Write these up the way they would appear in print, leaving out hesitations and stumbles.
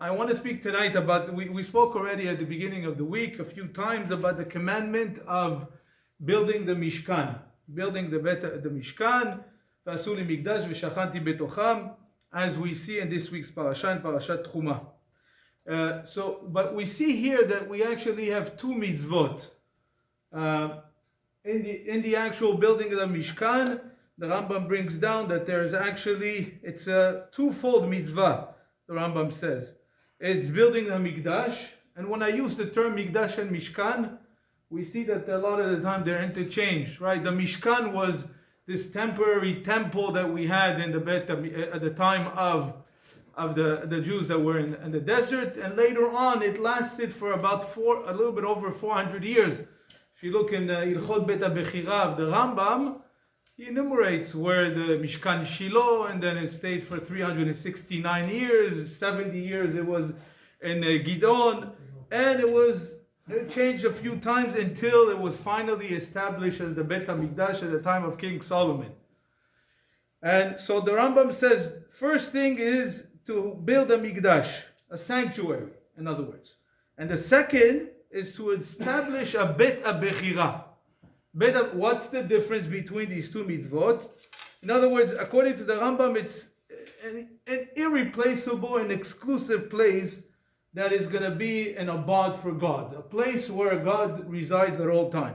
I want to speak tonight about, we spoke already at the beginning of the week a few times about the commandment of building the Mishkan, building the Mishkan, ועשו לי מקדש ושכנתי בתוכם, as we see in this week's parasha, in Parashat Tchuma. But we see here that we actually have two mitzvot. In the actual building of the Mishkan, the Rambam brings down that there is actually, it's a twofold mitzvah, the Rambam says. It's building the Mikdash, and when I use the term Mikdash and Mishkan, we see that a lot of the time they're interchanged, right? The Mishkan was this temporary temple that we had in the Beit at the time of the Jews that were in the desert, and later on it lasted for about a little bit over 400 years. If you look in the Ilchot Bet HaBechira of the Rambam, he enumerates where the Mishkan Shiloh, and then it stayed for 369 years, 70 years it was in Gidon, and it changed a few times until it was finally established as the Beit HaMikdash at the time of King Solomon. And so the Rambam says, first thing is to build a Mikdash, a sanctuary, in other words. And the second is to establish a Beit HaBechira. What's the difference between these two mitzvot? In other words, according to the Rambam, it's an irreplaceable and exclusive place that is going to be an abode for God, a place where God resides at all time.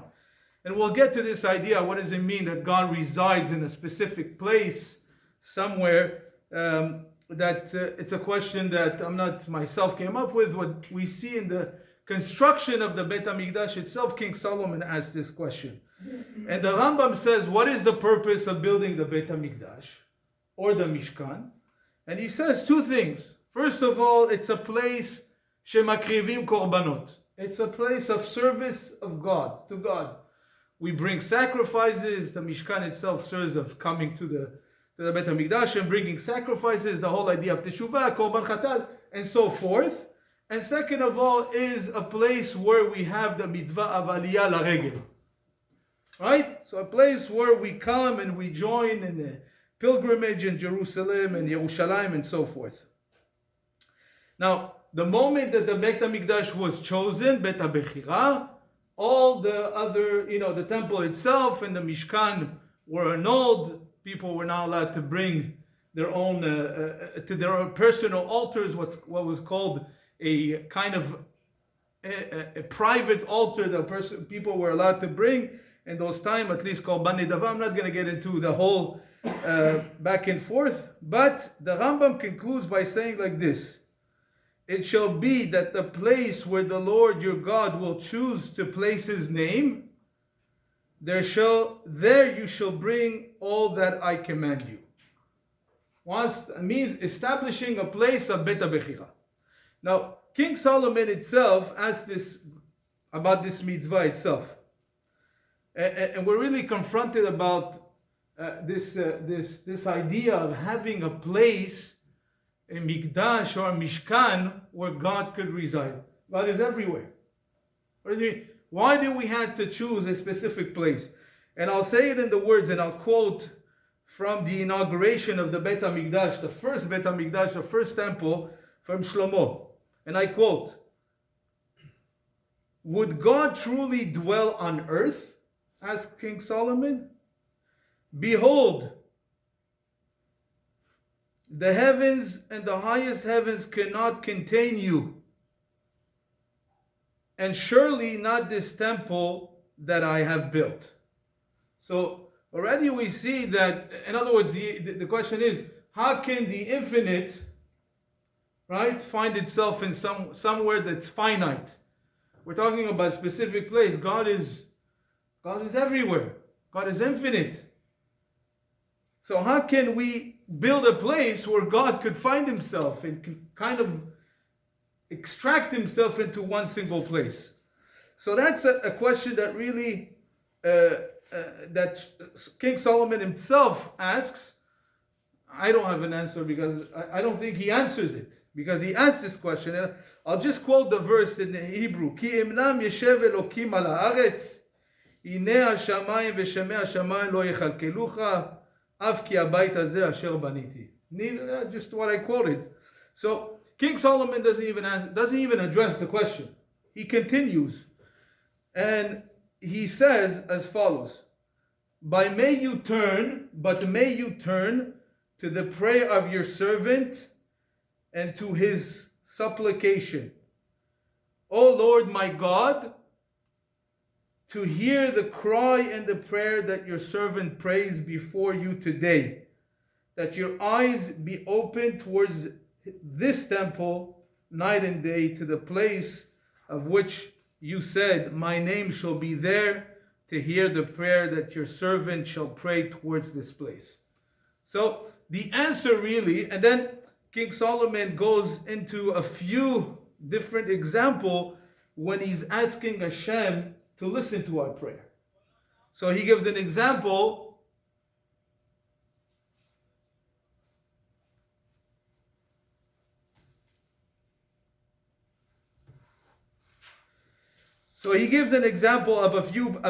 And we'll get to this idea, what does it mean that God resides in a specific place somewhere? It's a question that I'm not myself came up with. What we see in the construction of the Beit HaMikdash itself, King Solomon asked this question. And the Rambam says, what is the purpose of building the Beit HaMikdash or the Mishkan? And he says two things. First of all, it's a place shemakrivim korbanot. It's a place of service of God, to God. We bring sacrifices. The Mishkan itself serves of coming to the Beit HaMikdash and bringing sacrifices, the whole idea of teshuvah, korban chatat, and so forth. And second of all is a place where we have the mitzvah of aliyah laregel. Right? So a place where we come and we join in a pilgrimage in Jerusalem and Yerushalayim and so forth. Now, the moment that the Beit HaMikdash was chosen, Beit HaBechira, all the other, the temple itself and the Mishkan were annulled. People were not allowed to bring their own, to their own personal altars, what was called a kind of a private altar that people were allowed to bring in those times, at least called Bani Dava. I'm not going to get into the whole back and forth, but the Rambam concludes by saying like this: it shall be that the place where the Lord your God will choose to place his name, there you shall bring all that I command you. Means establishing a place of Beit HaBechira. Now, King Solomon itself asked this about this mitzvah itself. And we're really confronted about this idea of having a place, a Mikdash or a Mishkan, where God could reside. God is everywhere. What do you mean? Why do we have to choose a specific place? And I'll say it in the words, and I'll quote from the inauguration of the Beit HaMikdash, the first Beit HaMikdash, the first temple, from Shlomo. And I quote, "Would God truly dwell on earth?" asked King Solomon. "Behold, the heavens and the highest heavens cannot contain you, and surely not this temple that I have built." So already we see that, in other words, the question is, how can the infinite, right, find itself in somewhere that's finite? We're talking about a specific place. God is everywhere. God is infinite. So how can we build a place where God could find himself and can kind of extract himself into one single place? So that's a question that really that King Solomon himself asks. I don't have an answer because I don't think he answers it, because he asked this question. And I'll just quote the verse in Hebrew. Ki imnam yeshev Elokim al haaretz, hine hashamayim v'shemei hashamayim lo yechalkelucha, af ki habayit hazeh asher baniti. Just what I quoted. So King Solomon doesn't even address the question. He continues, and he says as follows: but may you turn to the prayer of your servant and to his supplication. O Lord my God, to hear the cry and the prayer that your servant prays before you today, that your eyes be open towards this temple night and day, to the place of which you said, my name shall be there, to hear the prayer that your servant shall pray towards this place. So the answer really, and then King Solomon goes into a few different examples when he's asking Hashem to listen to our prayer. So he gives an example. So he gives an example of a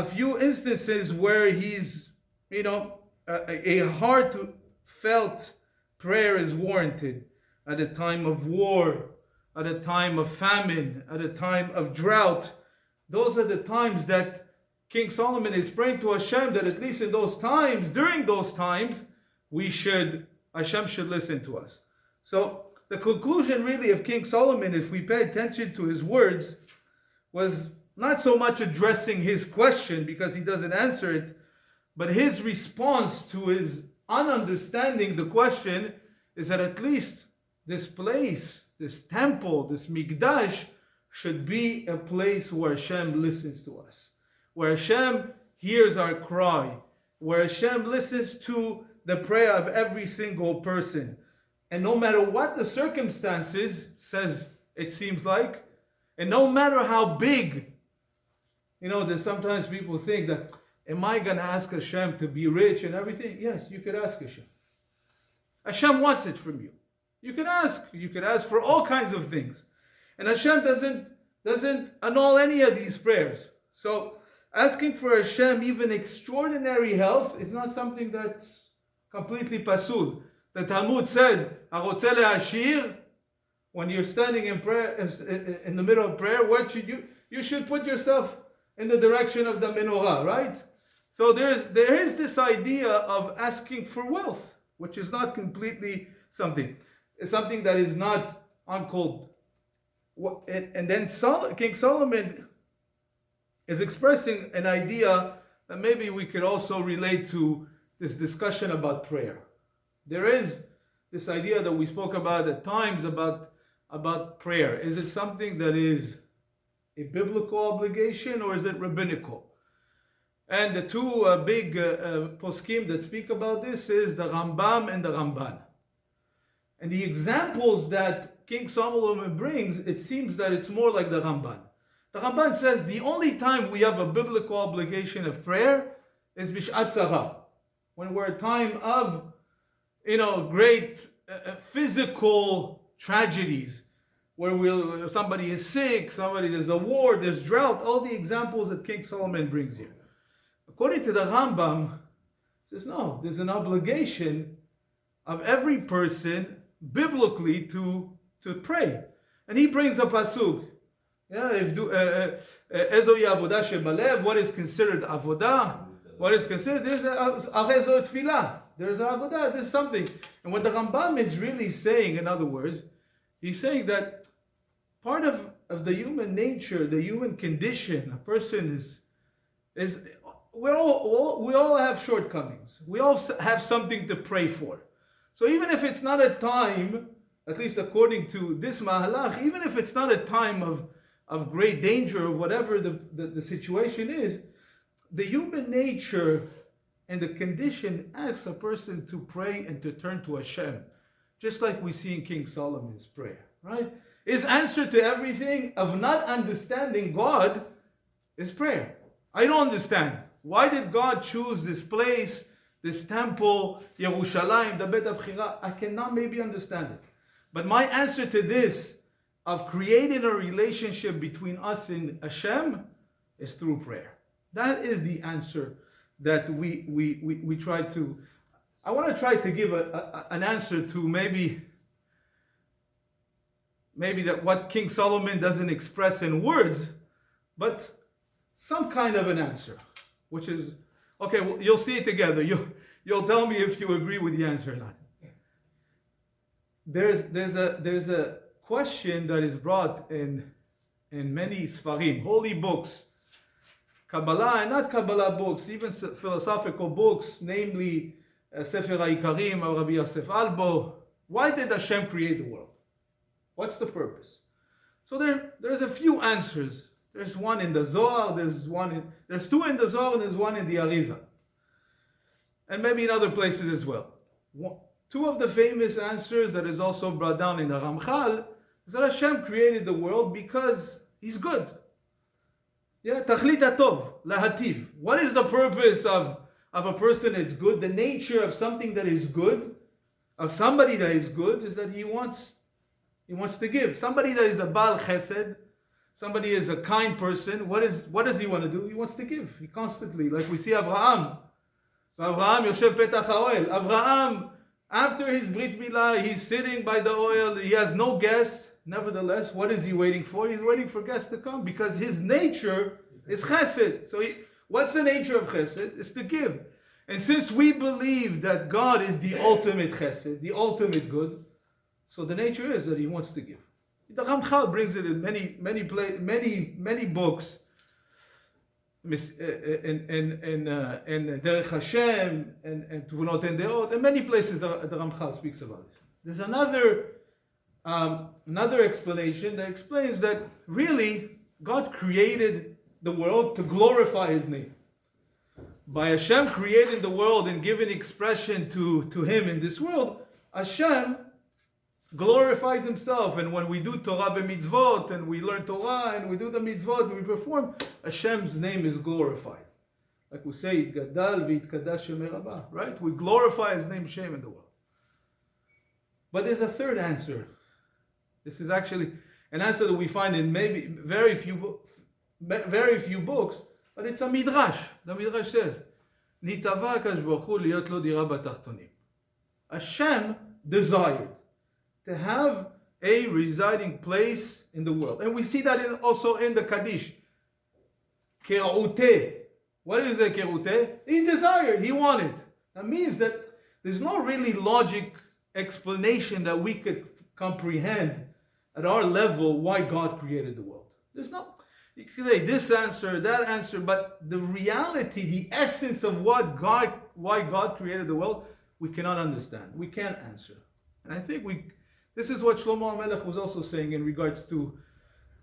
few instances where he's, a heartfelt prayer is warranted at a time of war, at a time of famine, at a time of drought. Those are the times that King Solomon is praying to Hashem, that at least in those times, during those times, Hashem should listen to us. So the conclusion really of King Solomon, if we pay attention to his words, was not so much addressing his question because he doesn't answer it, but his response to his ununderstanding the question is that at least this place, this temple, this Mikdash should be a place where Hashem listens to us, where Hashem hears our cry, where Hashem listens to the prayer of every single person. And no matter what the circumstances, says it seems like, and no matter how big, there's sometimes people think that, am I going to ask Hashem to be rich and everything? Yes, you could ask Hashem. Hashem wants it from you. You could ask. You could ask for all kinds of things. And Hashem doesn't annul any of these prayers. So asking for Hashem even extraordinary health is not something that's completely pasul. The Talmud says, "Arotze le'ashir," when you're standing in prayer, in the middle of prayer, what should you? You should put yourself in the direction of the menorah, right? So there is this idea of asking for wealth, which is not completely something. It's something that is not uncalled. And then King Solomon is expressing an idea that maybe we could also relate to this discussion about prayer. There is this idea that we spoke about at times about prayer. Is it something that is a biblical obligation or is it rabbinical? And the two big poskim that speak about this is the Rambam and the Ramban. And the examples that King Solomon brings, it seems that it's more like the Ramban. The Ramban says the only time we have a biblical obligation of prayer is Bish'at Tzara, when we're a time of, great physical tragedies, where somebody is sick, there's a war, there's drought, all the examples that King Solomon brings here. According to the Rambam, it says no, there's an obligation of every person biblically to pray. And he brings a pasuk. Ezo avodah shebalev, what is considered avodah? What is considered, there's arezo tefillah. There's avodah, there's something. And what the Rambam is really saying, in other words, he's saying that part of the human nature, the human condition, a person is we all have shortcomings. We all have something to pray for. So even if it's not a time, at least according to this mahalach, even if it's not a time of great danger or whatever the situation is, the human nature and the condition asks a person to pray and to turn to Hashem. Just like we see in King Solomon's prayer, right? His answer to everything of not understanding God is prayer. I don't understand. Why did God choose this place, this temple, Yerushalayim, the Beit HaBchira? I cannot maybe understand it. But my answer to this, of creating a relationship between us and Hashem, is through prayer. That is the answer that we try to... I want to try to give an answer to maybe maybe that what King Solomon doesn't express in words, but some kind of an answer, which is, okay, well, you'll see it together. You'll tell me if you agree with the answer or not. There's a question that is brought in many Sfarim, holy books, Kabbalah and not Kabbalah books, even philosophical books, namely Sefer HaIkarim of Rabbi Yosef Albo. Why did Hashem create the world? What's the purpose? So there's a few answers. There's one in the Zohar, there's two in the Zohar, and there's one in the Arizal. And maybe in other places as well. Two of the famous answers that is also brought down in the Ramchal is that Hashem created the world because He's good. Yeah, Tachlit HaTov, Lahativ. What is the purpose of a person that's good? The nature of something that is good, of somebody that is good, is that he wants to give. Somebody that is a Baal Chesed, somebody is a kind person, what does he want to do? He wants to give. He constantly, like we see Avraham. Avraham Yoshev Petach HaOel. Avraham, after his Brit Milah, he's sitting by the oil, he has no guests. Nevertheless, what is he waiting for? He's waiting for guests to come because his nature is chesed. So what's the nature of chesed? It's to give. And since we believe that God is the ultimate chesed, the ultimate good, so the nature is that He wants to give. The Ramchal brings it in many books, in Derech Hashem and Tuvunot and Deot, and many places the Ramchal speaks about it. There's another explanation that explains that really God created the world to glorify His name. By Hashem creating the world and giving expression to Him in this world, Hashem glorifies Himself. And when we do Torah b'mitzvot, and we learn Torah, and we do the mitzvot, and we perform, Hashem's name is glorified. Like we say, Gadal v'yitkadash Shemei Rabbah, right? We glorify His name, Shem, in the world. But there's a third answer. This is actually an answer that we find in maybe very few books, but it's a Midrash. The Midrash says, Nitava HaKadosh Baruch Hu liyot lo dira batachtonim. Hashem desired to have a residing place in the world. And we see that also in the Kaddish. Kerute. What is a kerute? He desired, he wanted. That means that there's no really logic explanation that we could comprehend at our level why God created the world. There's not, you can say this answer, that answer, but the reality, the essence of why God created the world, we cannot understand. We can't answer. And I think this is what Shlomo HaMelech was also saying in regards to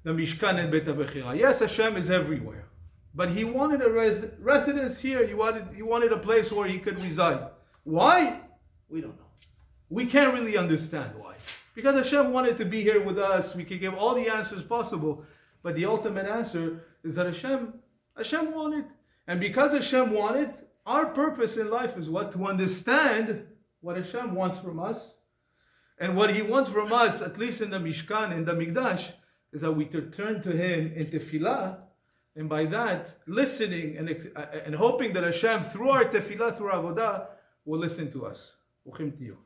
the Mishkan and Beit HaBechira. Yes, Hashem is everywhere, but He wanted a residence here. He wanted a place where He could reside. Why? We don't know. We can't really understand why. Because Hashem wanted to be here with us. We can give all the answers possible, but the ultimate answer is that Hashem wanted. And because Hashem wanted, our purpose in life is what? To understand what Hashem wants from us. And what He wants from us, at least in the Mishkan, in the Mikdash, is that we turn to Him in tefillah, and by that, listening and hoping that Hashem, through our tefillah, through our avodah, will listen to us. Uchim tiyu.